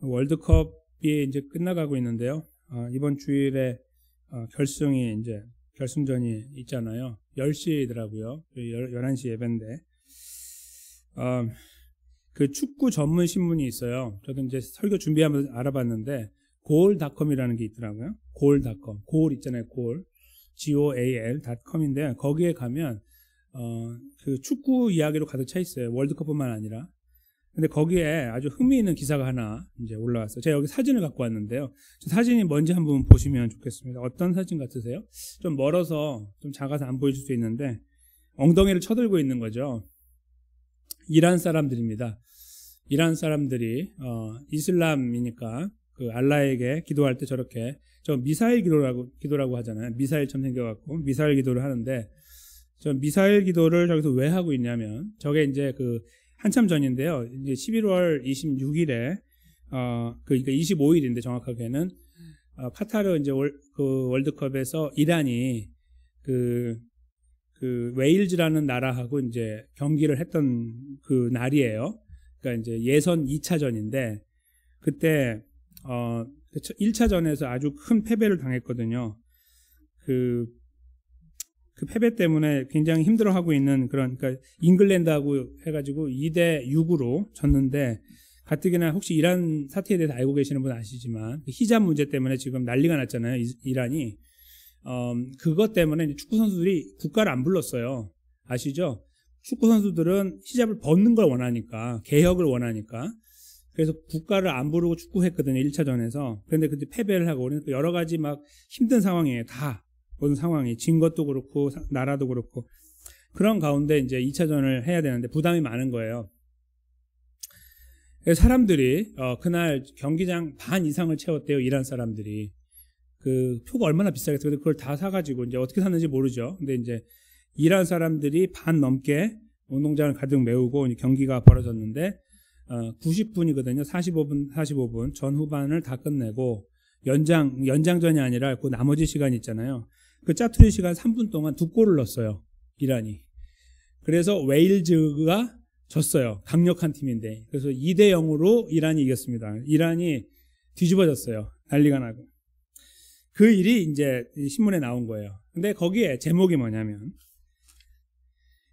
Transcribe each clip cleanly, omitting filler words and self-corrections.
월드컵이 이제 끝나가고 있는데요. 이번 주일에 결승이 이제 결승전이 있잖아요. 10시더라고요. 11시 예배인데. 그 축구 전문 신문이 있어요. 저도 이제 설교 준비하면서 알아봤는데, goal.com이라는 게 있더라고요. goal.com. goal 있잖아요. goal. goal.com인데, 거기에 가면, 그 축구 이야기로 가득 차 있어요. 월드컵뿐만 아니라. 근데 거기에 아주 흥미있는 기사가 하나 이제 올라왔어요. 제가 여기 사진을 갖고 왔는데요. 저 사진이 뭔지 한번 보시면 좋겠습니다. 어떤 사진 같으세요? 좀 멀어서 좀 작아서 안 보여줄 수 있는데, 엉덩이를 쳐들고 있는 거죠. 이란 사람들입니다. 이란 사람들이 이슬람이니까 그 알라에게 기도할 때 저렇게 저 미사일 기도라고 하잖아요. 미사일처럼 생겨갖고 미사일 기도를 하는데, 저 미사일 기도를 저기서 왜 하고 있냐면, 저게 이제 그 한참 전인데요. 이제 11월 26일에 그러니까 25일인데 정확하게는 카타르 이제 그 월드컵에서 이란이 그 웨일즈라는 나라하고 이제 경기를 했던 그 날이에요. 그러니까 이제 예선 2차전인데, 그때 1차전에서 아주 큰 패배를 당했거든요. 그 패배 때문에 굉장히 힘들어하고 있는 그런, 그러니까 잉글랜드하고 해가지고 2대6으로 졌는데, 가뜩이나 혹시 이란 사태에 대해서 알고 계시는 분 아시지만 히잡 문제 때문에 지금 난리가 났잖아요. 이란이. 그것 때문에 축구 선수들이 국가를 안 불렀어요. 아시죠? 축구 선수들은 히잡을 벗는 걸 원하니까, 개혁을 원하니까. 그래서 국가를 안 부르고 축구했거든요. 1차전에서. 그런데 그때 패배를 하고, 그러니까 여러 가지 막 힘든 상황이에요. 다. 모든 상황이. 진 것도 그렇고, 나라도 그렇고. 그런 가운데 이제 2차전을 해야 되는데 부담이 많은 거예요. 그래서 사람들이, 그날 경기장 반 이상을 채웠대요. 이란 사람들이. 그 표가 얼마나 비싸겠어요. 그걸 다 사가지고 이제 어떻게 샀는지 모르죠. 근데 이제 이란 사람들이 반 넘게 운동장을 가득 메우고 경기가 벌어졌는데, 90분이거든요. 45분 전후반을 다 끝내고, 연장전이 아니라 그 나머지 시간 있잖아요. 그 짜투리 시간 3분 동안 2골을 넣었어요. 이란이. 그래서 웨일즈가 졌어요. 강력한 팀인데. 그래서 2대0으로 이란이 이겼습니다. 이란이 뒤집어졌어요. 난리가 나고. 그 일이 이제 신문에 나온 거예요. 근데 거기에 제목이 뭐냐면,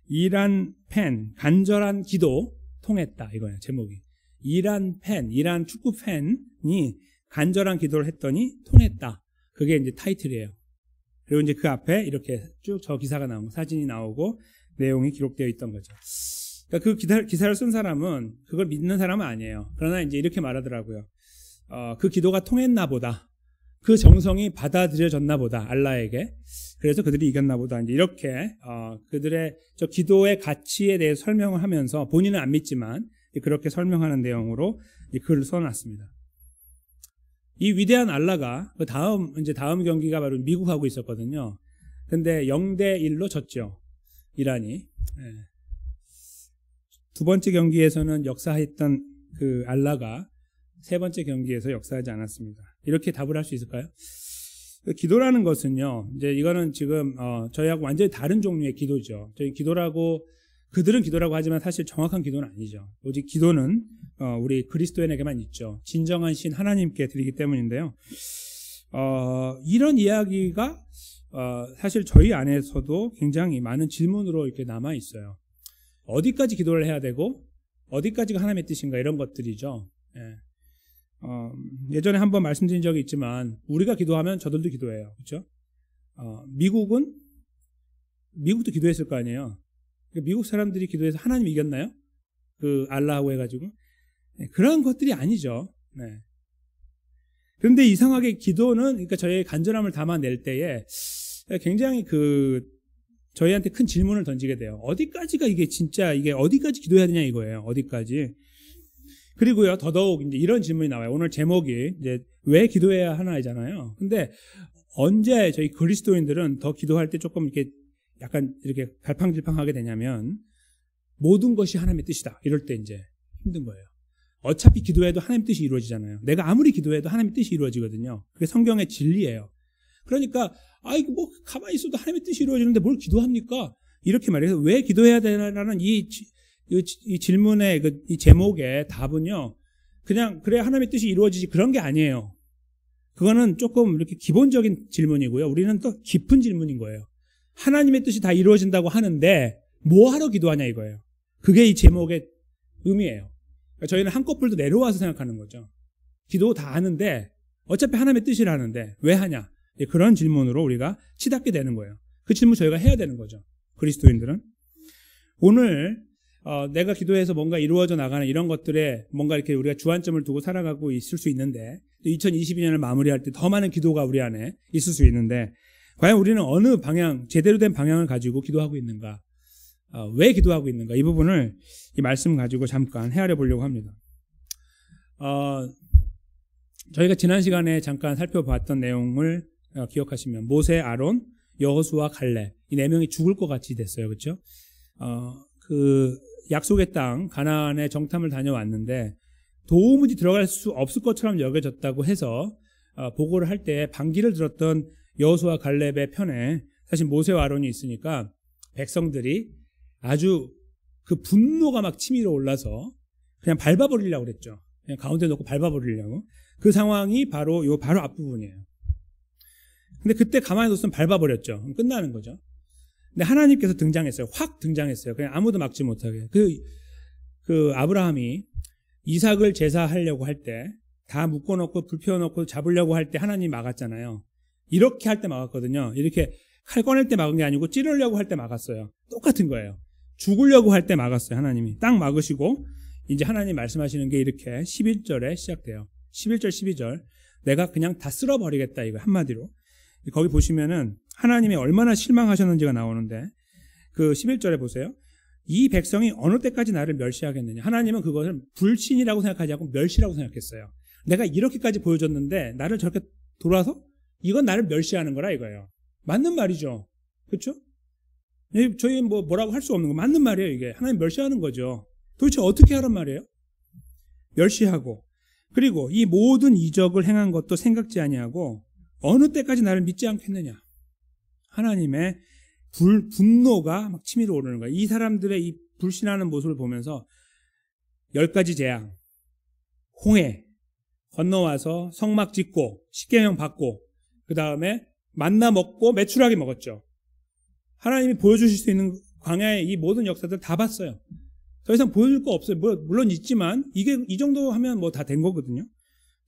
이란 팬, 간절한 기도 통했다. 이거예요. 제목이. 이란 축구 팬이 간절한 기도를 했더니 통했다. 그게 이제 타이틀이에요. 그리고 이제 그 앞에 이렇게 쭉 저 기사가 나오고, 사진이 나오고, 내용이 기록되어 있던 거죠. 그러니까 그 기사를 쓴 사람은 그걸 믿는 사람은 아니에요. 그러나 이제 이렇게 말하더라고요. 그 기도가 통했나 보다. 그 정성이 받아들여졌나 보다. 알라에게. 그래서 그들이 이겼나 보다. 이제 이렇게, 그들의 저 기도의 가치에 대해 설명을 하면서, 본인은 안 믿지만, 그렇게 설명하는 내용으로 글을 써놨습니다. 이 위대한 알라가 다음 경기가 바로 미국하고 있었거든요. 근데 0대1로 졌죠. 이란이. 두 번째 경기에서는 역사했던 그 알라가 세 번째 경기에서 역사하지 않았습니다. 이렇게 답을 할 수 있을까요? 기도라는 것은요, 이제 이거는 지금 저희하고 완전히 다른 종류의 기도죠. 저희 그들은 기도라고 하지만 사실 정확한 기도는 아니죠. 오직 기도는 우리 그리스도인에게만 있죠. 진정한 신 하나님께 드리기 때문인데요. 이런 이야기가 사실 저희 안에서도 굉장히 많은 질문으로 이렇게 남아 있어요. 어디까지 기도를 해야 되고 어디까지가 하나님의 뜻인가, 이런 것들이죠. 예전에 한번 말씀드린 적이 있지만, 우리가 기도하면 저들도 기도해요. 그렇죠? 미국도 기도했을 거 아니에요. 미국 사람들이 기도해서 하나님 이겼나요? 그 알라하고 해가지고. 그런 것들이 아니죠. 네. 그런데 이상하게 기도는, 그러니까 저희의 간절함을 담아낼 때에 굉장히 저희한테 큰 질문을 던지게 돼요. 어디까지가 이게 어디까지 기도해야 되냐 이거예요. 어디까지. 그리고요, 더더욱 이제 이런 질문이 나와요. 오늘 제목이 이제 왜 기도해야 하나이잖아요. 근데 언제 저희 그리스도인들은 더 기도할 때 조금 이렇게 약간 이렇게 갈팡질팡하게 되냐면, 모든 것이 하나님의 뜻이다. 이럴 때 이제 힘든 거예요. 어차피 기도해도 하나님의 뜻이 이루어지잖아요. 내가 아무리 기도해도 하나님의 뜻이 이루어지거든요. 그게 성경의 진리예요. 그러니까 뭐 가만히 있어도 하나님의 뜻이 이루어지는데 뭘 기도합니까? 이렇게 말해서 왜 기도해야 되나라는 이 질문의 이 제목의 답은요, 그냥 그래 하나님의 뜻이 이루어지지 그런 게 아니에요. 그거는 조금 이렇게 기본적인 질문이고요. 우리는 또 깊은 질문인 거예요. 하나님의 뜻이 다 이루어진다고 하는데 뭐 하러 기도하냐 이거예요. 그게 이 제목의 의미예요. 그러니까 저희는 한꺼풀도 내려와서 생각하는 거죠. 기도 다 하는데 어차피 하나님의 뜻이라는데 왜 하냐? 그런 질문으로 우리가 치닫게 되는 거예요. 그 질문 저희가 해야 되는 거죠. 그리스도인들은. 오늘 내가 기도해서 뭔가 이루어져 나가는 이런 것들에 뭔가 이렇게 우리가 주안점을 두고 살아가고 있을 수 있는데 2022년을 마무리할 때 더 많은 기도가 우리 안에 있을 수 있는데 과연 우리는 어느 방향, 제대로 된 방향을 가지고 기도하고 있는가? 왜 기도하고 있는가? 이 부분을 이 말씀 가지고 잠깐 헤아려 보려고 합니다. 저희가 지난 시간에 잠깐 살펴봤던 내용을 기억하시면 모세, 아론, 여호수아, 갈렙 이 네 명이 죽을 것 같이 됐어요. 그렇죠? 그 약속의 땅 가나안의 정탐을 다녀왔는데 도무지 들어갈 수 없을 것처럼 여겨졌다고 해서 보고를 할 때 반기를 들었던 여호수아 갈렙의 편에 사실 모세와 아론이 있으니까 백성들이 아주 그 분노가 막 치밀어 올라서 그냥 밟아버리려고 그랬죠. 그냥 가운데 놓고 밟아버리려고. 그 상황이 바로 앞부분이에요. 근데 그때 가만히 뒀으면 밟아버렸죠. 그럼 끝나는 거죠. 근데 하나님께서 등장했어요. 확 등장했어요. 그냥 아무도 막지 못하게. 그 아브라함이 이삭을 제사하려고 할 때 다 묶어놓고 불 피워놓고 잡으려고 할 때 하나님이 막았잖아요. 이렇게 할 때 막았거든요. 이렇게 칼 꺼낼 때 막은 게 아니고 찌르려고 할 때 막았어요. 똑같은 거예요. 죽으려고 할 때 막았어요. 하나님이. 딱 막으시고 이제 하나님 말씀하시는 게 이렇게 11절에 시작돼요. 11절 12절 내가 그냥 다 쓸어버리겠다 이거 한마디로. 거기 보시면은 하나님이 얼마나 실망하셨는지가 나오는데 그 11절에 보세요. 이 백성이 어느 때까지 나를 멸시하겠느냐. 하나님은 그것을 불신이라고 생각하지 않고 멸시라고 생각했어요. 내가 이렇게까지 보여줬는데 나를 저렇게 돌아서 이건 나를 멸시하는 거라 이거예요. 맞는 말이죠. 그렇죠? 저희 뭐라고 할 수 없는 거 맞는 말이에요. 이게 하나님 멸시하는 거죠. 도대체 어떻게 하란 말이에요? 멸시하고 그리고 이 모든 이적을 행한 것도 생각지 아니하고 어느 때까지 나를 믿지 않겠느냐. 하나님의 분노가 막 치밀어 오르는 거예요. 이 사람들의 이 불신하는 모습을 보면서 10가지 재앙, 홍해, 건너와서 성막 짓고 십계명 받고 그 다음에 만나 먹고 메추라기 먹었죠. 하나님이 보여주실 수 있는 광야의 이 모든 역사들 다 봤어요. 더 이상 보여줄 거 없어요. 물론 있지만 이 정도 하면 뭐 다 된 거거든요.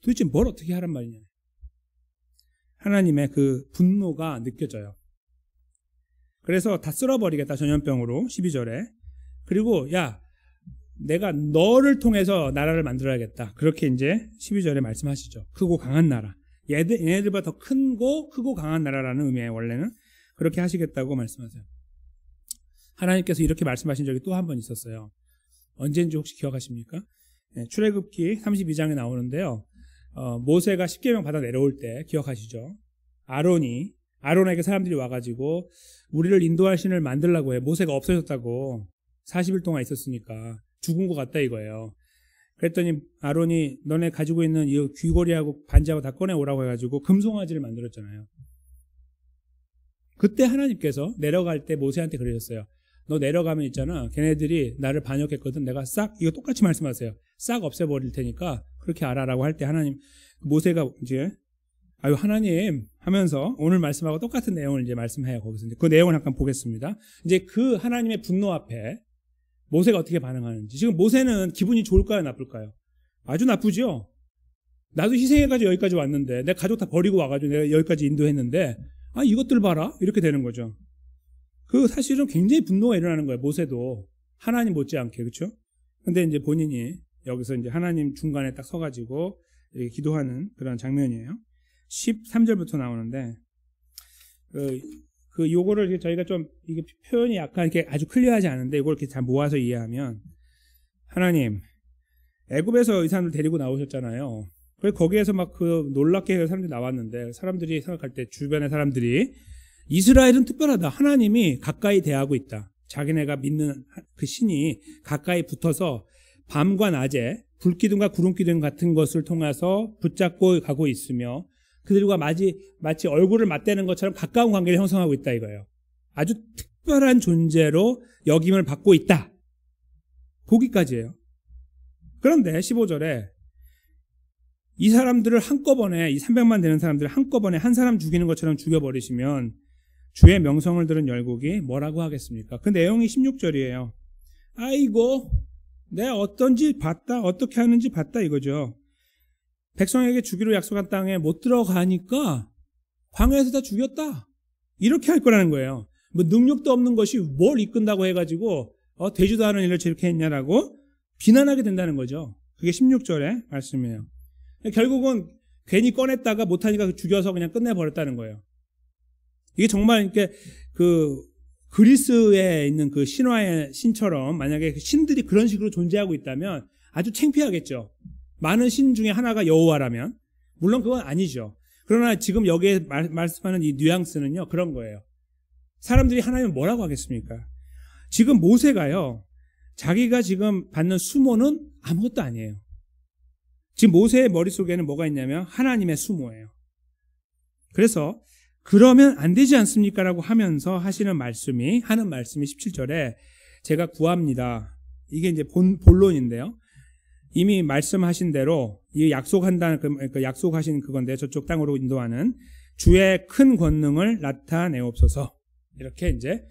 도대체 뭘 어떻게 하란 말이냐. 하나님의 그 분노가 느껴져요. 그래서 다 쓸어버리겠다 전염병으로 12절에. 그리고 야 내가 너를 통해서 나라를 만들어야겠다. 그렇게 이제 12절에 말씀하시죠. 크고 강한 나라. 얘네들보다 더 크고 강한 나라라는 의미예요. 원래는 그렇게 하시겠다고 말씀하세요. 하나님께서 이렇게 말씀하신 적이 또 한 번 있었어요. 언제인지 혹시 기억하십니까? 네, 출애굽기 32장에 나오는데요. 모세가 십계명 받아 내려올 때 기억하시죠? 아론에게 사람들이 와가지고 우리를 인도할 신을 만들라고 해. 모세가 없어졌다고 40일 동안 있었으니까 죽은 것 같다 이거예요. 그랬더니 아론이 너네 가지고 있는 이 귀고리하고 반지하고 다 꺼내오라고 해가지고 금송아지를 만들었잖아요. 그때 하나님께서 내려갈 때 모세한테 그러셨어요. 너 내려가면 있잖아. 걔네들이 나를 반역했거든. 내가 이거 똑같이 말씀하세요. 싹 없애버릴 테니까 그렇게 알아라고 할 때 하나님, 모세가 이제 아유 하나님 하면서 오늘 말씀하고 똑같은 내용을 이제 말씀해요. 거기서 이제 그 내용을 잠깐 보겠습니다. 이제 그 하나님의 분노 앞에 모세가 어떻게 반응하는지. 지금 모세는 기분이 좋을까요, 나쁠까요? 아주 나쁘죠. 나도 희생해가지고 여기까지 왔는데 내 가족 다 버리고 와가지고 내가 여기까지 인도했는데 이것들 봐라 이렇게 되는 거죠. 그 사실은 굉장히 분노가 일어나는 거예요. 모세도 하나님 못지않게 그렇죠? 근데 이제 본인이 여기서 이제 하나님 중간에 딱 서가지고 이렇게 기도하는 그런 장면이에요. 13절부터 나오는데 요거를 저희가 좀 이게 표현이 약간 이렇게 아주 클리어하지 않은데 이걸 이렇게 잘 모아서 이해하면 하나님 애굽에서 이 사람들 데리고 나오셨잖아요. 그래서 거기에서 막 그 놀랍게 사람들이 나왔는데 사람들이 생각할 때 주변의 사람들이 이스라엘은 특별하다. 하나님이 가까이 대하고 있다. 자기네가 믿는 그 신이 가까이 붙어서 밤과 낮에 불기둥과 구름기둥 같은 것을 통해서 붙잡고 가고 있으며 그들과 마치 얼굴을 맞대는 것처럼 가까운 관계를 형성하고 있다 이거예요. 아주 특별한 존재로 역임을 받고 있다. 거기까지예요. 그런데 15절에 이 사람들을 한꺼번에, 이 300만 되는 사람들을 한꺼번에 한 사람 죽이는 것처럼 죽여버리시면 주의 명성을 들은 열국이 뭐라고 하겠습니까? 그 내용이 16절이에요. 아이고, 내가 어떤지 봤다, 어떻게 하는지 봤다 이거죠. 백성에게 주기로 약속한 땅에 못 들어가니까 광야에서 다 죽였다. 이렇게 할 거라는 거예요. 뭐 능력도 없는 것이 뭘 이끈다고 해가지고 되지도 않은 일을 저렇게 했냐라고 비난하게 된다는 거죠. 그게 16절의 말씀이에요. 결국은 괜히 꺼냈다가 못하니까 죽여서 그냥 끝내버렸다는 거예요. 이게 정말 이렇게 그리스에 있는 그 신화의 신처럼 만약에 신들이 그런 식으로 존재하고 있다면 아주 창피하겠죠. 많은 신 중에 하나가 여호와라면. 물론 그건 아니죠. 그러나 지금 여기에 말씀하는 이 뉘앙스는요, 그런 거예요. 사람들이 하나님을 뭐라고 하겠습니까? 지금 모세가요, 자기가 지금 받는 수모는 아무것도 아니에요. 지금 모세의 머릿속에는 뭐가 있냐면 하나님의 수모예요. 그래서 그러면 안 되지 않습니까? 라고 하면서 하는 말씀이 17절에 제가 구합니다. 이게 이제 본론인데요. 이미 말씀하신 대로 이 약속한다는 그 약속하신 그건데 저쪽 땅으로 인도하는 주의 큰 권능을 나타내옵소서. 이렇게 이제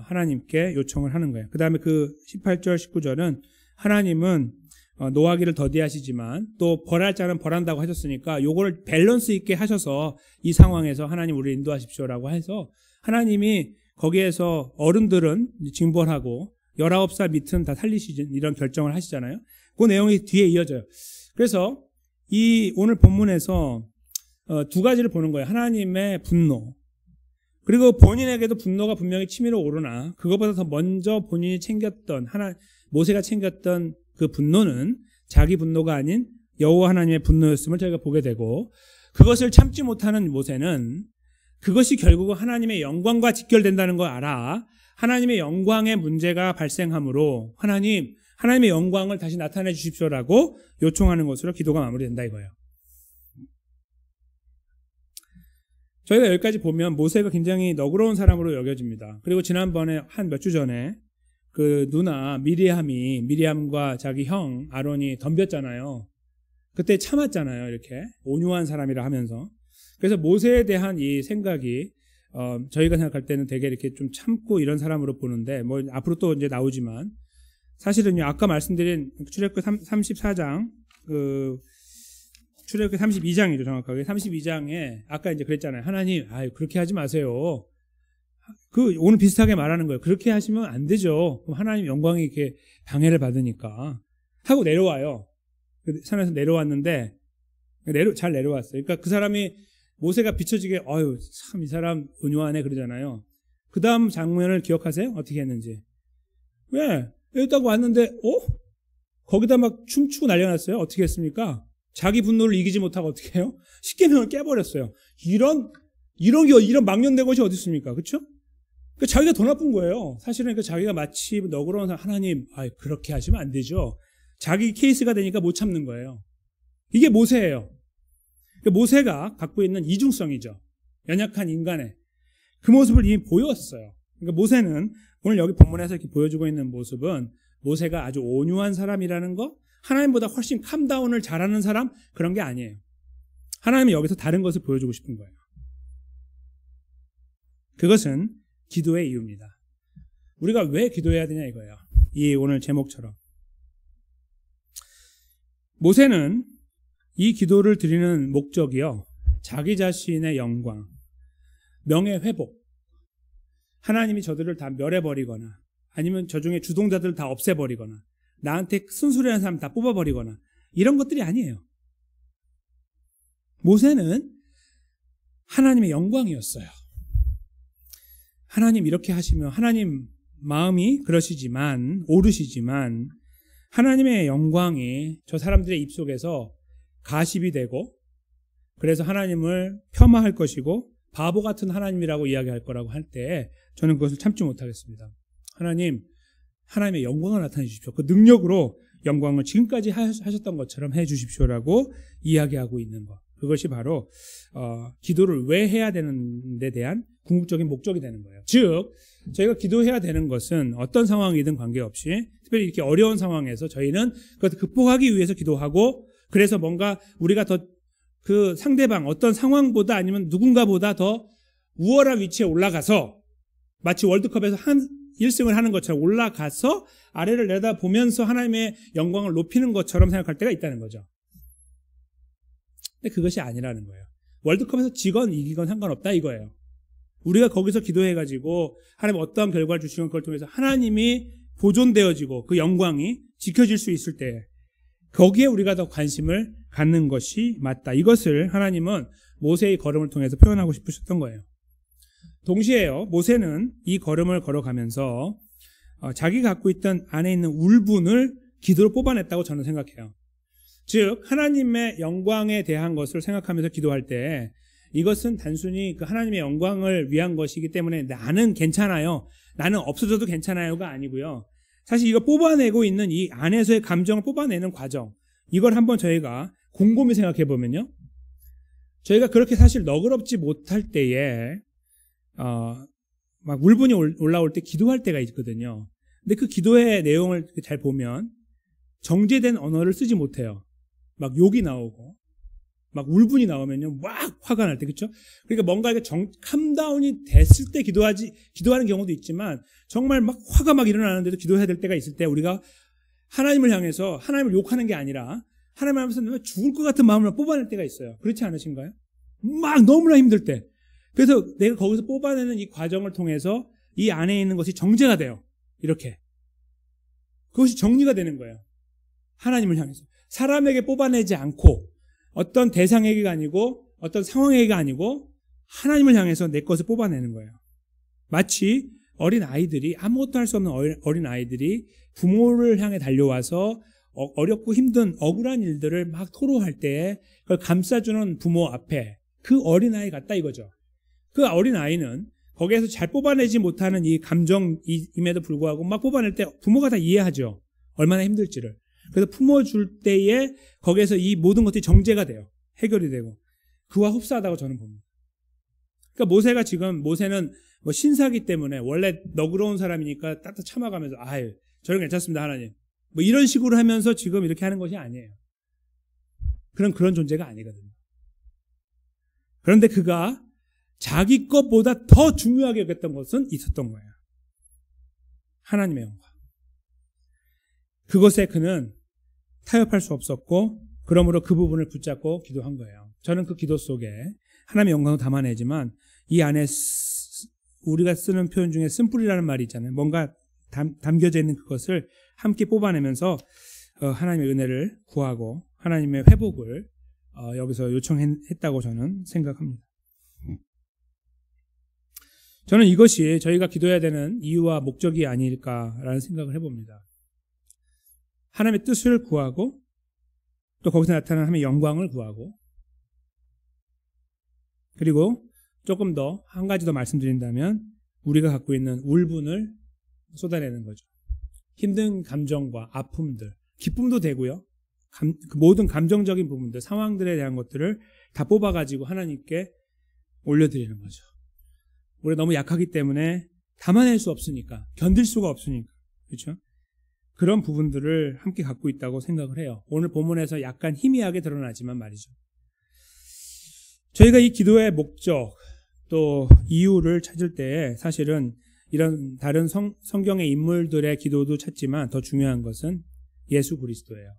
하나님께 요청을 하는 거예요. 그 다음에 그 18절, 19절은 하나님은 노하기를 더디하시지만 또 벌할 자는 벌한다고 하셨으니까 요거를 밸런스 있게 하셔서 이 상황에서 하나님 우리를 인도하십시오라고 해서 하나님이 거기에서 어른들은 징벌하고 19살 밑은 다 살리시는 이런 결정을 하시잖아요. 그 내용이 뒤에 이어져요. 그래서 이 오늘 본문에서 두 가지를 보는 거예요. 하나님의 분노, 그리고 본인에게도 분노가 분명히 치밀어 오르나 그것보다 더 먼저 본인이 챙겼던 모세가 챙겼던 그 분노는 자기 분노가 아닌 여호와 하나님의 분노였음을 저희가 보게 되고, 그것을 참지 못하는 모세는 그것이 결국은 하나님의 영광과 직결된다는 걸 알아 하나님의 영광의 문제가 발생하므로 하나님의 영광을 다시 나타내 주십시오라고 요청하는 것으로 기도가 마무리된다 이거예요. 저희가 여기까지 보면 모세가 굉장히 너그러운 사람으로 여겨집니다. 그리고 지난번에 한 몇 주 전에 그 누나 미리암과 자기 형 아론이 덤볐잖아요. 그때 참았잖아요. 이렇게 온유한 사람이라 하면서. 그래서 모세에 대한 이 생각이 저희가 생각할 때는 되게 이렇게 좀 참고 이런 사람으로 보는데, 뭐 앞으로 또 이제 나오지만 사실은요, 아까 말씀드린 출애굽기 34장 출애굽기 32장이죠, 정확하게. 32장에 아까 이제 그랬잖아요. 하나님, 그렇게 하지 마세요. 오늘 비슷하게 말하는 거예요. 그렇게 하시면 안 되죠. 그럼 하나님 영광이 이렇게 방해를 받으니까. 하고 내려와요. 산에서 내려왔는데, 잘 내려왔어요. 그러니까 그 사람이, 모세가 비춰지게, 참 이 사람 온유하네 그러잖아요. 그 다음 장면을 기억하세요? 어떻게 했는지. 왜? 여기 딱 왔는데, 거기다 막 춤추고 난리났어요. 어떻게 했습니까? 자기 분노를 이기지 못하고 어떻게 해요? 십계명을 깨버렸어요. 이런 망령된 것이 어디 있습니까? 그렇죠? 그러니까 자기가 더 나쁜 거예요. 사실은 그러니까 자기가 마치 너그러운 사람, 하나님, 그렇게 하시면 안 되죠. 자기 케이스가 되니까 못 참는 거예요. 이게 모세예요. 그러니까 모세가 갖고 있는 이중성이죠. 연약한 인간의 그 모습을 이미 보였어요. 그러니까 모세는 오늘 여기 본문에서 이렇게 보여주고 있는 모습은 모세가 아주 온유한 사람이라는 거, 하나님보다 훨씬 캄다운을 잘하는 사람, 그런 게 아니에요. 하나님이 여기서 다른 것을 보여주고 싶은 거예요. 그것은 기도의 이유입니다. 우리가 왜 기도해야 되냐 이거예요. 이 오늘 제목처럼. 모세는 이 기도를 드리는 목적이요, 자기 자신의 영광, 명예회복, 하나님이 저들을 다 멸해버리거나 아니면 저 중에 주동자들을 다 없애버리거나 나한테 순수리한 사람 다 뽑아버리거나 이런 것들이 아니에요. 모세는 하나님의 영광이었어요. 하나님 이렇게 하시면, 하나님 마음이 오르시지만 하나님의 영광이 저 사람들의 입속에서 가십이 되고, 그래서 하나님을 폄하할 것이고 바보 같은 하나님이라고 이야기할 거라고 할 때 저는 그것을 참지 못하겠습니다. 하나님의 영광을 나타내 주십시오. 그 능력으로 영광을 지금까지 하셨던 것처럼 해 주십시오라고 이야기하고 있는 것. 그것이 바로 기도를 왜 해야 되는 데 대한 궁극적인 목적이 되는 거예요. 즉 저희가 기도해야 되는 것은 어떤 상황이든 관계없이, 특별히 이렇게 어려운 상황에서 저희는 그것을 극복하기 위해서 기도하고, 그래서 뭔가 우리가 더 그 상대방 어떤 상황보다 아니면 누군가보다 더 우월한 위치에 올라가서 마치 월드컵에서 1승을 하는 것처럼 올라가서 아래를 내다보면서 하나님의 영광을 높이는 것처럼 생각할 때가 있다는 거죠. 근데 그것이 아니라는 거예요. 월드컵에서 지건 이기건 상관없다 이거예요. 우리가 거기서 기도해가지고 하나님 어떠한 결과를 주시건 그걸 통해서 하나님이 보존되어지고 그 영광이 지켜질 수 있을 때 거기에 우리가 더 관심을 갖는 것이 맞다. 이것을 하나님은 모세의 걸음을 통해서 표현하고 싶으셨던 거예요. 동시에요, 모세는 이 걸음을 걸어가면서 자기 갖고 있던 안에 있는 울분을 기도로 뽑아냈다고 저는 생각해요. 즉 하나님의 영광에 대한 것을 생각하면서 기도할 때 이것은 단순히 그 하나님의 영광을 위한 것이기 때문에 나는 괜찮아요, 나는 없어져도 괜찮아요가 아니고요. 사실 이거 뽑아내고 있는 이 안에서의 감정을 뽑아내는 과정, 이걸 한번 저희가 곰곰이 생각해 보면요, 저희가 그렇게 사실 너그럽지 못할 때에 막 울분이 올라올 때 기도할 때가 있거든요. 근데 그 기도의 내용을 잘 보면 정제된 언어를 쓰지 못해요. 막 욕이 나오고 막 울분이 나오면요 막 화가 날 때, 그렇죠? 그러니까 뭔가 캄다운이 됐을 때 기도하는 경우도 있지만 정말 막 화가 막 일어나는데도 기도해야 될 때가 있을 때 우리가 하나님을 향해서 하나님을 욕하는 게 아니라 하나님을 하면서 죽을 것 같은 마음을 뽑아낼 때가 있어요. 그렇지 않으신가요? 막 너무나 힘들 때. 그래서 내가 거기서 뽑아내는 이 과정을 통해서 이 안에 있는 것이 정제가 돼요. 이렇게. 그것이 정리가 되는 거예요. 하나님을 향해서. 사람에게 뽑아내지 않고 어떤 대상에게가 아니고 어떤 상황에게가 아니고 하나님을 향해서 내 것을 뽑아내는 거예요. 마치 어린 아이들이, 아무것도 할 수 없는 어린 아이들이 부모를 향해 달려와서 어렵고 힘든 억울한 일들을 막 토로할 때 그걸 감싸주는 부모 앞에 그 어린아이 같다 이거죠. 그 어린아이는 거기에서 잘 뽑아내지 못하는 이 감정임에도 불구하고 막 뽑아낼 때 부모가 다 이해하죠. 얼마나 힘들지를. 그래서 품어줄 때에 거기에서 이 모든 것들이 정제가 돼요. 해결이 되고. 그와 흡사하다고 저는 봅니다. 그러니까 모세는 뭐 신사기 때문에 원래 너그러운 사람이니까 따뜻 참아가면서 아유 저는 괜찮습니다 하나님 뭐 이런 식으로 하면서 지금 이렇게 하는 것이 아니에요. 그런 존재가 아니거든요. 그런데 그가 자기 것보다 더 중요하게 여겼던 것은 있었던 거예요. 하나님의 영광. 그것에 그는 타협할 수 없었고 그러므로 그 부분을 붙잡고 기도한 거예요. 저는 그 기도 속에 하나님의 영광을 담아내지만 이 안에 우리가 쓰는 표현 중에 쓴뿌리라는 말이 있잖아요. 뭔가 담겨져 있는 그것을 함께 뽑아내면서 하나님의 은혜를 구하고 하나님의 회복을 여기서 요청했다고 저는 생각합니다. 저는 이것이 저희가 기도해야 되는 이유와 목적이 아닐까라는 생각을 해봅니다. 하나님의 뜻을 구하고 또 거기서 나타나는 하나님의 영광을 구하고 그리고 조금 더 한 가지 더 말씀드린다면 우리가 갖고 있는 울분을 쏟아내는 거죠. 힘든 감정과 아픔들, 기쁨도 되고요. 모든 감정적인 부분들, 상황들에 대한 것들을 다 뽑아가지고 하나님께 올려드리는 거죠. 우리가 너무 약하기 때문에 담아낼 수 없으니까, 견딜 수가 없으니까, 그렇죠? 그런 부분들을 함께 갖고 있다고 생각을 해요. 오늘 본문에서 약간 희미하게 드러나지만 말이죠. 저희가 이 기도의 목적 또 이유를 찾을 때 사실은 이런 다른 성경의 인물들의 기도도 찾지만 더 중요한 것은 예수 그리스도예요.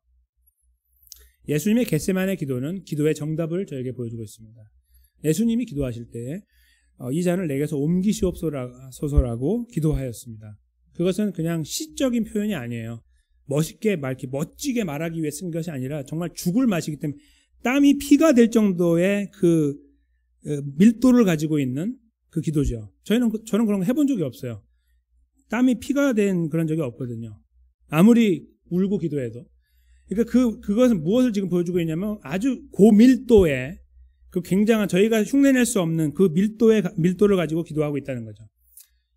예수님의 겟세마네 기도는 기도의 정답을 저에게 보여주고 있습니다. 예수님이 기도하실 때 이 잔을 내게서 옮기시옵소서라고 기도하였습니다. 그것은 그냥 시적인 표현이 아니에요. 멋지게 말하기 위해 쓴 것이 아니라 정말 죽을 맛이기 때문에 땀이 피가 될 정도의 그 밀도를 가지고 있는 그 기도죠. 저는 그런 거 해본 적이 없어요. 땀이 피가 된 그런 적이 없거든요. 아무리 울고 기도해도. 그러니까 그것은 무엇을 지금 보여주고 있냐면 아주 고밀도의 그 굉장한 저희가 흉내낼 수 없는 그 밀도를 가지고 기도하고 있다는 거죠.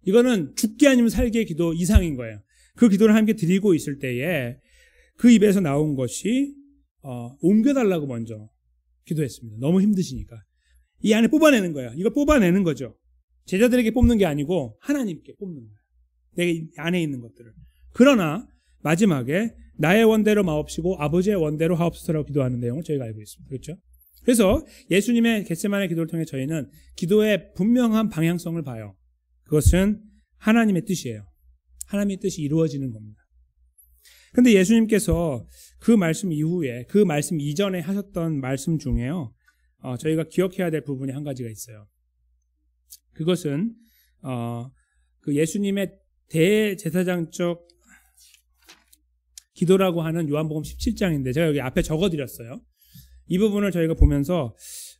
이거는 죽게 아니면 살게 기도 이상인 거예요. 그 기도를 함께 드리고 있을 때에 그 입에서 나온 것이 옮겨달라고 먼저 기도했습니다. 너무 힘드시니까. 이 안에 뽑아내는 거예요. 이거 뽑아내는 거죠. 제자들에게 뽑는 게 아니고 하나님께 뽑는 거예요. 내 안에 있는 것들을. 그러나 마지막에 나의 원대로 마옵시고 아버지의 원대로 하옵소서라고 기도하는 내용을 저희가 알고 있습니다. 그렇죠? 그래서 예수님의 겟세마네 기도를 통해 저희는 기도의 분명한 방향성을 봐요. 그것은 하나님의 뜻이에요. 하나님의 뜻이 이루어지는 겁니다. 그런데 예수님께서 그 말씀 이후에, 그 말씀 이전에 하셨던 말씀 중에요, 저희가 기억해야 될 부분이 한 가지가 있어요. 그것은 그 예수님의 대제사장적 기도라고 하는 요한복음 17장인데 제가 여기 앞에 적어드렸어요. 이 부분을 저희가 보면서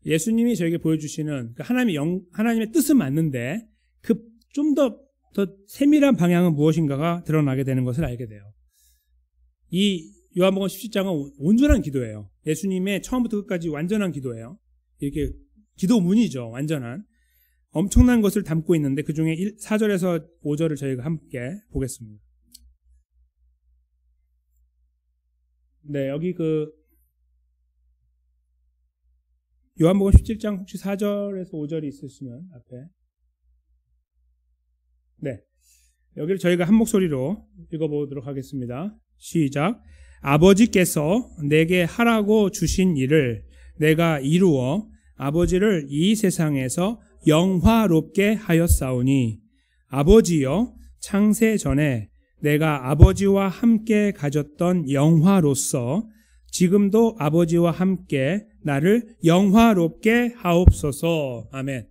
예수님이 저에게 보여주시는 하나님의 뜻은 맞는데 그 좀 더 세밀한 방향은 무엇인가가 드러나게 되는 것을 알게 돼요. 이 요한복음 17장은 온전한 기도예요. 예수님의 처음부터 끝까지 완전한 기도예요. 이렇게 기도문이죠. 완전한. 엄청난 것을 담고 있는데 그 중에 4절에서 5절을 저희가 함께 보겠습니다. 네, 여기 요한복음 17장 혹시 4절에서 5절이 있으시면 앞에. 네. 여기를 저희가 한 목소리로 읽어보도록 하겠습니다. 시작. 아버지께서 내게 하라고 주신 일을 내가 이루어 아버지를 이 세상에서 영화롭게 하였사오니 아버지여 창세 전에 내가 아버지와 함께 가졌던 영화로서 지금도 아버지와 함께 나를 영화롭게 하옵소서. 아멘.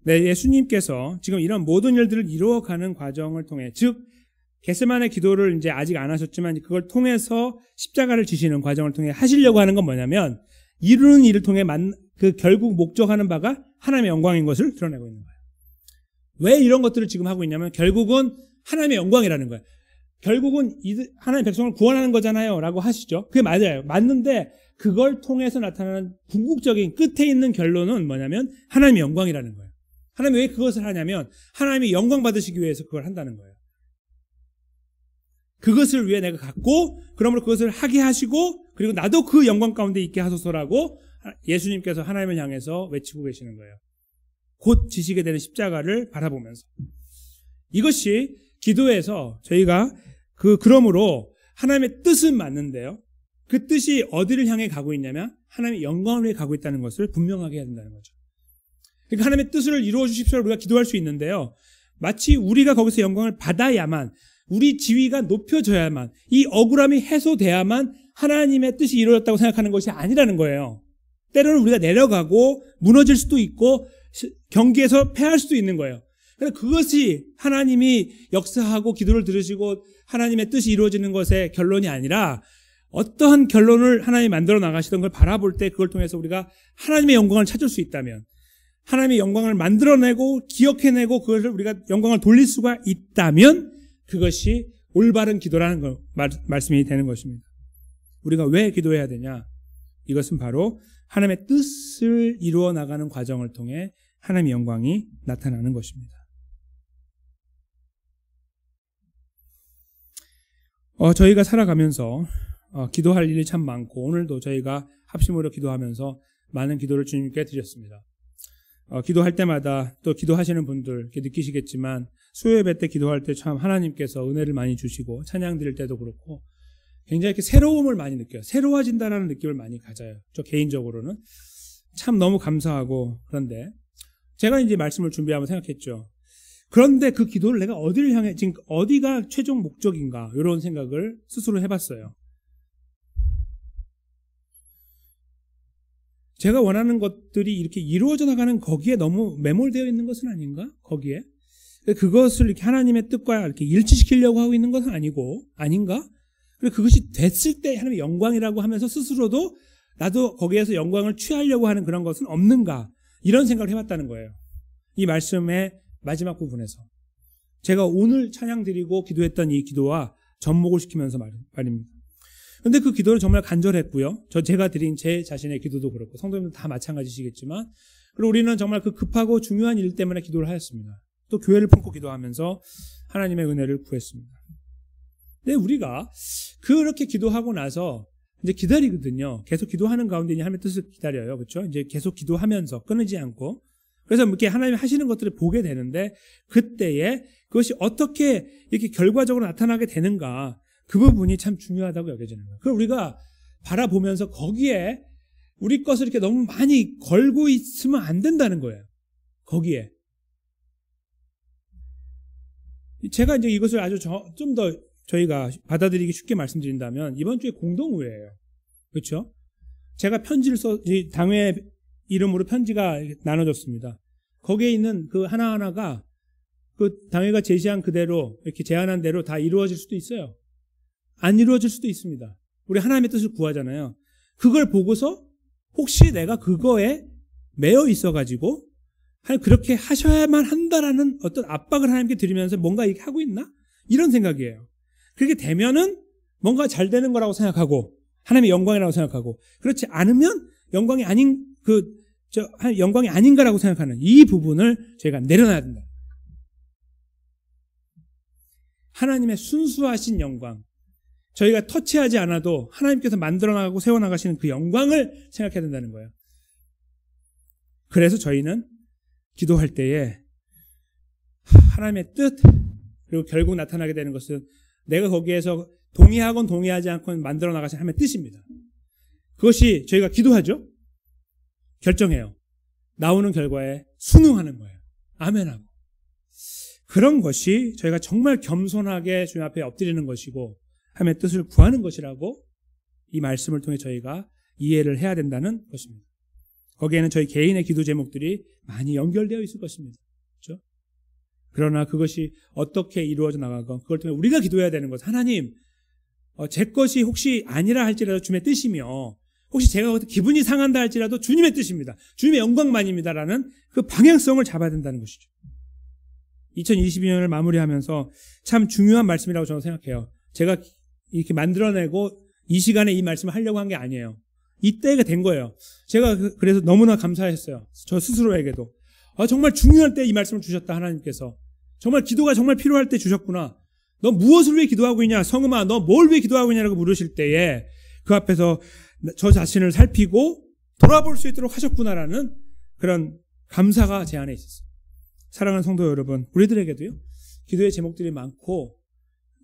네, 예수님께서 지금 이런 모든 일들을 이루어가는 과정을 통해, 즉 겟세마네 기도를 이제 아직 안 하셨지만 그걸 통해서 십자가를 지시는 과정을 통해 하시려고 하는 건 뭐냐면 이루는 일을 통해 그 결국 목적하는 바가 하나님의 영광인 것을 드러내고 있는 거예요. 왜 이런 것들을 지금 하고 있냐면 결국은 하나님의 영광이라는 거예요. 결국은 하나님의 백성을 구원하는 거잖아요 라고 하시죠. 그게 맞아요. 맞는데 그걸 통해서 나타나는 궁극적인 끝에 있는 결론은 뭐냐면 하나님의 영광이라는 거예요. 하나님이 왜 그것을 하냐면 하나님이 영광 받으시기 위해서 그걸 한다는 거예요. 그것을 위해 내가 갖고 그러므로 그것을 하게 하시고 그리고 나도 그 영광 가운데 있게 하소서라고 예수님께서 하나님을 향해서 외치고 계시는 거예요. 곧 지시게 되는 십자가를 바라보면서. 이것이 기도에서 저희가 그러므로 하나님의 뜻은 맞는데요. 그 뜻이 어디를 향해 가고 있냐면 하나님의 영광을 위해 가고 있다는 것을 분명하게 해야 된다는 거죠. 그러니까 하나님의 뜻을 이루어 주십시오라고 우리가 기도할 수 있는데요. 마치 우리가 거기서 영광을 받아야만, 우리 지위가 높여져야만, 이 억울함이 해소돼야만 하나님의 뜻이 이루어졌다고 생각하는 것이 아니라는 거예요. 때로는 우리가 내려가고 무너질 수도 있고 경기에서 패할 수도 있는 거예요. 그런데 그것이 하나님이 역사하고 기도를 들으시고 하나님의 뜻이 이루어지는 것의 결론이 아니라 어떠한 결론을 하나님이 만들어 나가시던 걸 바라볼 때 그걸 통해서 우리가 하나님의 영광을 찾을 수 있다면, 하나님의 영광을 만들어내고 기억해내고 그것을 우리가 영광을 돌릴 수가 있다면 그것이 올바른 기도라는 말씀이 되는 것입니다. 우리가 왜 기도해야 되냐? 이것은 바로 하나님의 뜻을 이루어 나가는 과정을 통해 하나님의 영광이 나타나는 것입니다. 저희가 살아가면서 기도할 일이 참 많고 오늘도 저희가 합심으로 기도하면서 많은 기도를 주님께 드렸습니다. 기도할 때마다 또 기도하시는 분들 이렇게 느끼시겠지만 수요예배 때 기도할 때 참 하나님께서 은혜를 많이 주시고 찬양 드릴 때도 그렇고 굉장히 이렇게 새로움을 많이 느껴요. 새로워진다라는 느낌을 많이 가져요. 저 개인적으로는 참 너무 감사하고, 그런데 제가 이제 말씀을 준비하면서 생각했죠. 그런데 그 기도를 내가 어디를 향해, 지금 어디가 최종 목적인가 이런 생각을 스스로 해봤어요. 제가 원하는 것들이 이렇게 이루어져 나가는 거기에 너무 매몰되어 있는 것은 아닌가? 거기에 그것을 이렇게 하나님의 뜻과 이렇게 일치시키려고 하고 있는 것은 아닌가? 그리고 그것이 됐을 때 하나님의 영광이라고 하면서 스스로도 나도 거기에서 영광을 취하려고 하는 그런 것은 없는가? 이런 생각을 해봤다는 거예요. 이 말씀의 마지막 부분에서 제가 오늘 찬양 드리고 기도했던 이 기도와 접목을 시키면서 말입니다. 그런데 그 기도는 정말 간절했고요. 제가 드린 제 자신의 기도도 그렇고 성도님들 다 마찬가지시겠지만, 그리고 우리는 정말 그 급하고 중요한 일 때문에 기도를 하였습니다. 또 교회를 품고 기도하면서 하나님의 은혜를 구했습니다. 근데 우리가 그렇게 기도하고 나서 이제 기다리거든요. 계속 기도하는 가운데 하나님의 뜻을 기다려요. 그렇죠? 이제 계속 기도하면서 끊이지 않고. 그래서 이렇게 하나님이 하시는 것들을 보게 되는데 그때에 그것이 어떻게 이렇게 결과적으로 나타나게 되는가? 그 부분이 참 중요하다고 여겨지는 거예요. 그걸 우리가 바라보면서 거기에 우리 것을 이렇게 너무 많이 걸고 있으면 안 된다는 거예요. 거기에. 제가 이제 이것을 아주 좀 더 저희가 받아들이기 쉽게 말씀드린다면 이번 주에 공동의회예요. 그렇죠? 제가 편지를 당회 이름으로 편지가 나눠졌습니다. 거기에 있는 그 하나하나가 그 당회가 제시한 그대로 이렇게 제안한 대로 다 이루어질 수도 있어요. 안 이루어질 수도 있습니다. 우리 하나님의 뜻을 구하잖아요. 그걸 보고서 혹시 내가 그거에 매여 있어가지고 그렇게 하셔야만 한다라는 어떤 압박을 하나님께 드리면서 뭔가 이렇게 하고 있나? 이런 생각이에요. 그렇게 되면은 뭔가 잘 되는 거라고 생각하고 하나님의 영광이라고 생각하고 그렇지 않으면 영광이 아닌가라고 생각하는 이 부분을 저희가 내려놔야 된다. 하나님의 순수하신 영광, 저희가 터치하지 않아도 하나님께서 만들어나가고 세워나가시는 그 영광을 생각해야 된다는 거예요. 그래서 저희는 기도할 때에 하나님의 뜻, 그리고 결국 나타나게 되는 것은 내가 거기에서 동의하건 동의하지 않건 만들어 나가신 하나님의 뜻입니다. 그것이 저희가 기도하죠. 결정해요. 나오는 결과에 순응하는 거예요. 아멘하고. 그런 것이 저희가 정말 겸손하게 주님 앞에 엎드리는 것이고 하나님의 뜻을 구하는 것이라고 이 말씀을 통해 저희가 이해를 해야 된다는 것입니다. 거기에는 저희 개인의 기도 제목들이 많이 연결되어 있을 것입니다. 그렇죠? 그러나 그것이 어떻게 이루어져 나가건 그걸 통해 우리가 기도해야 되는 것. 하나님, 제 것이 혹시 아니라 할지라도 주님의 뜻이며 혹시 제가 기분이 상한다 할지라도 주님의 뜻입니다. 주님의 영광만입니다라는 그 방향성을 잡아야 된다는 것이죠. 2022년을 마무리하면서 참 중요한 말씀이라고 저는 생각해요. 제가 이렇게 만들어내고 이 시간에 이 말씀을 하려고 한 게 아니에요. 이때가 된 거예요. 제가 그래서 너무나 감사했어요. 저 스스로에게도. 정말 중요할 때 이 말씀을 주셨다, 하나님께서. 정말 기도가 정말 필요할 때 주셨구나. 너 무엇을 위해 기도하고 있냐? 성음아, 너 뭘 위해 기도하고 있냐라고 물으실 때에 그 앞에서 저 자신을 살피고 돌아볼 수 있도록 하셨구나라는 그런 감사가 제 안에 있었어요. 사랑하는 성도 여러분, 우리들에게도요, 기도의 제목들이 많고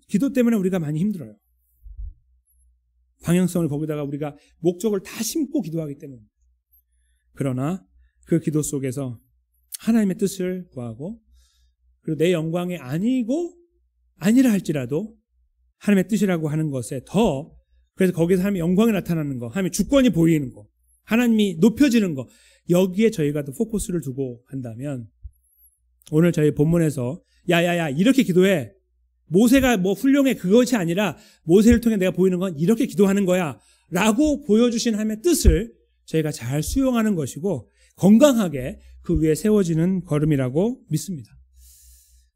기도 때문에 우리가 많이 힘들어요. 방향성을 거기다가 우리가 목적을 다 심고 기도하기 때문에. 그러나 그 기도 속에서 하나님의 뜻을 구하고 그리고 내 영광이 아니라 할지라도 하나님의 뜻이라고 하는 것에 더, 그래서 거기서 하나님의 영광이 나타나는 거, 하나님의 주권이 보이는 거, 하나님이 높여지는 거, 여기에 저희가 더 포커스를 두고 한다면 오늘 저희 본문에서 야야야 이렇게 기도해, 모세가 뭐 훌륭해, 그것이 아니라 모세를 통해 내가 보이는 건 이렇게 기도하는 거야 라고 보여주신 하나님의 뜻을 저희가 잘 수용하는 것이고 건강하게 그 위에 세워지는 걸음이라고 믿습니다.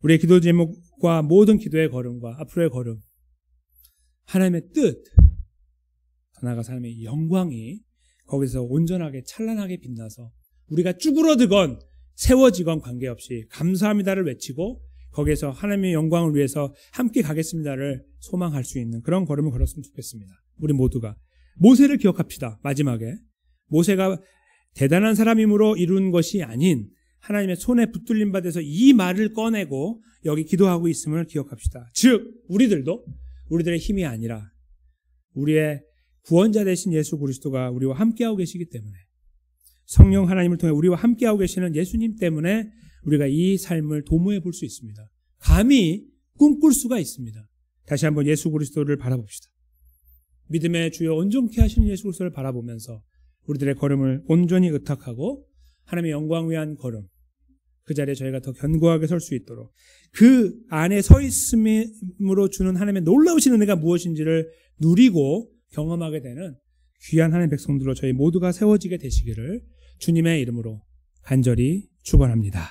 우리의 기도 제목과 모든 기도의 걸음과 앞으로의 걸음, 하나님의 뜻, 더 나아가서 하나님의 영광이 거기서 온전하게 찬란하게 빛나서 우리가 쭈그러들건 세워지건 관계없이 감사합니다를 외치고 거기에서 하나님의 영광을 위해서 함께 가겠습니다를 소망할 수 있는 그런 걸음을 걸었으면 좋겠습니다. 우리 모두가 모세를 기억합시다. 마지막에 모세가 대단한 사람이므로 이룬 것이 아닌 하나님의 손에 붙들림 받아서 이 말을 꺼내고 여기 기도하고 있음을 기억합시다. 즉 우리들도 우리들의 힘이 아니라 우리의 구원자 되신 예수 그리스도가 우리와 함께하고 계시기 때문에, 성령 하나님을 통해 우리와 함께하고 계시는 예수님 때문에 우리가 이 삶을 도모해 볼 수 있습니다. 감히 꿈꿀 수가 있습니다. 다시 한번 예수 그리스도를 바라봅시다. 믿음의 주여 온전케 하시는 예수 그리스도를 바라보면서 우리들의 걸음을 온전히 의탁하고 하나님의 영광 위한 걸음, 그 자리에 저희가 더 견고하게 설 수 있도록 그 안에 서 있음으로 주는 하나님의 놀라우신 은혜가 무엇인지를 누리고 경험하게 되는 귀한 하나님의 백성들로 저희 모두가 세워지게 되시기를 주님의 이름으로 간절히 축원합니다.